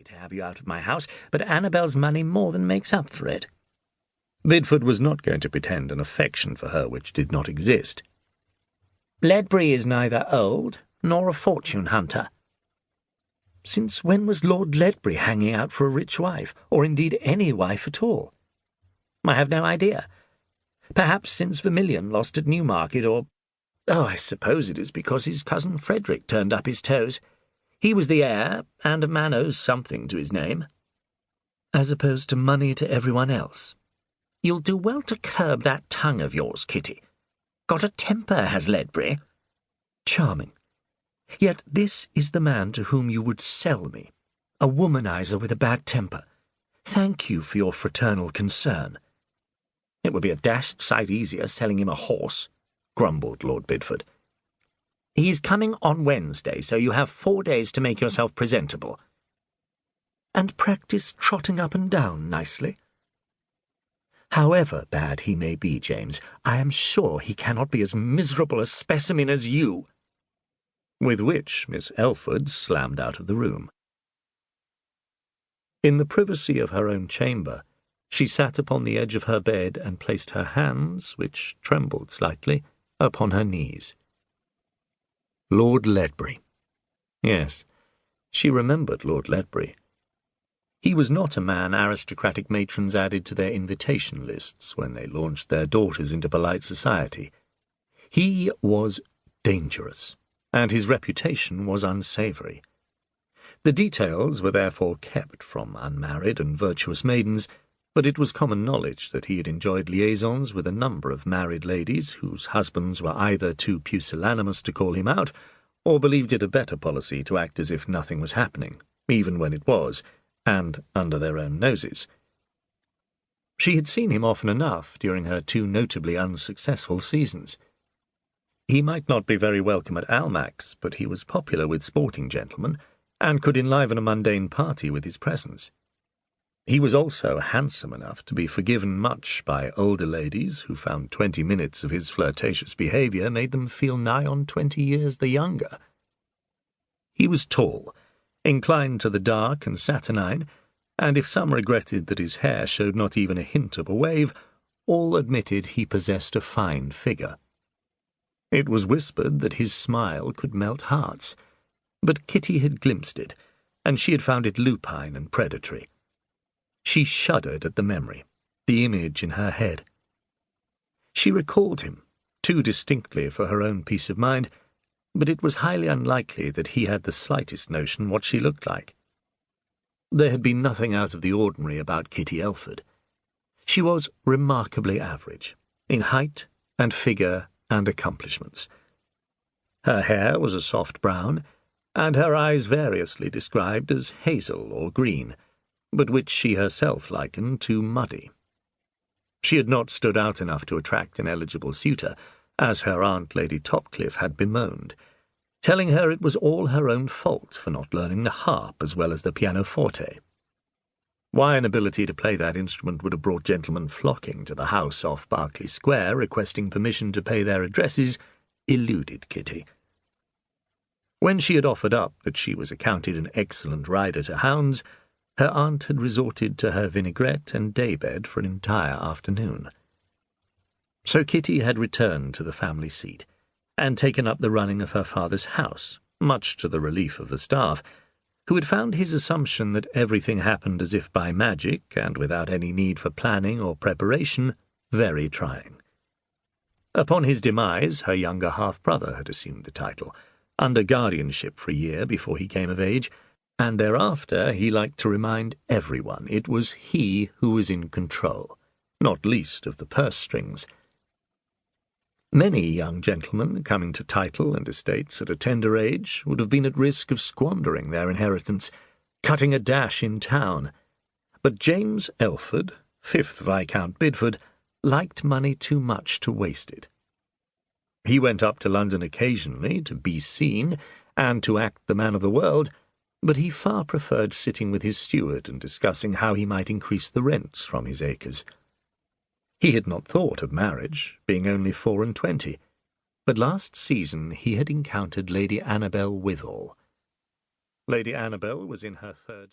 to have you out of my house, but Annabel's money more than makes up for it." Bidford was not going to pretend an affection for her which did not exist. "Ledbury is neither old nor a fortune hunter." Since when was Lord Ledbury hanging out for a rich wife, or indeed any wife at all? I have no idea. Perhaps since Vermilion lost at Newmarket, or... Oh, I suppose it is because his cousin Frederick turned up his toes. He was the heir, and a man owes something to his name. As opposed to money to everyone else. You'll do well to curb that tongue of yours, Kitty. Got a temper, has Ledbury. Charming. Yet this is the man to whom you would sell me, a womaniser with a bad temper. Thank you for your fraternal concern. It would be a dashed sight easier selling him a horse, grumbled Lord Bidford. He's coming on Wednesday, so you have 4 days to make yourself presentable. And practice trotting up and down nicely. However bad he may be, James, I am sure he cannot be as miserable a specimen as you. With which Miss Elford slammed out of the room. In the privacy of her own chamber, she sat upon the edge of her bed and placed her hands, which trembled slightly, upon her knees. Lord Ledbury. Yes, she remembered Lord Ledbury. He was not a man aristocratic matrons added to their invitation lists when they launched their daughters into polite society. He was dangerous, and his reputation was unsavoury. The details were therefore kept from unmarried and virtuous maidens, but it was common knowledge that he had enjoyed liaisons with a number of married ladies whose husbands were either too pusillanimous to call him out, or believed it a better policy to act as if nothing was happening, even when it was, and under their own noses. She had seen him often enough during her 2 notably unsuccessful seasons. He might not be very welcome at Almack's, but he was popular with sporting gentlemen, and could enliven a mundane party with his presence. He was also handsome enough to be forgiven much by older ladies who found 20 minutes of his flirtatious behaviour made them feel nigh on 20 years the younger. He was tall, inclined to the dark and saturnine, and if some regretted that his hair showed not even a hint of a wave, all admitted he possessed a fine figure. It was whispered that his smile could melt hearts, but Kitty had glimpsed it, and she had found it lupine and predatory. She shuddered at the memory, the image in her head. She recalled him, too distinctly for her own peace of mind, but it was highly unlikely that he had the slightest notion what she looked like. There had been nothing out of the ordinary about Kitty Elford. She was remarkably average, in height and figure and accomplishments. Her hair was a soft brown, and her eyes variously described as hazel or green, but which she herself likened to muddy. She had not stood out enough to attract an eligible suitor, as her aunt Lady Topcliffe had bemoaned, telling her it was all her own fault for not learning the harp as well as the pianoforte. Why an ability to play that instrument would have brought gentlemen flocking to the house off Berkeley Square requesting permission to pay their addresses eluded Kitty. When she had offered up that she was accounted an excellent rider to hounds, her aunt had resorted to her vinaigrette and daybed for an entire afternoon. So Kitty had returned to the family seat, and taken up the running of her father's house, much to the relief of the staff, who had found his assumption that everything happened as if by magic and without any need for planning or preparation very trying. Upon his demise, her younger half-brother had assumed the title, under guardianship for a year before he came of age, and thereafter he liked to remind everyone it was he who was in control, not least of the purse strings. Many young gentlemen coming to title and estates at a tender age would have been at risk of squandering their inheritance, cutting a dash in town, but James Elford, 5th Viscount Bidford, liked money too much to waste it. He went up to London occasionally to be seen and to act the man of the world, but he far preferred sitting with his steward and discussing how he might increase the rents from his acres. He had not thought of marriage, being only 24, but last season he had encountered Lady Annabel Withal. Lady Annabel was in her 3rd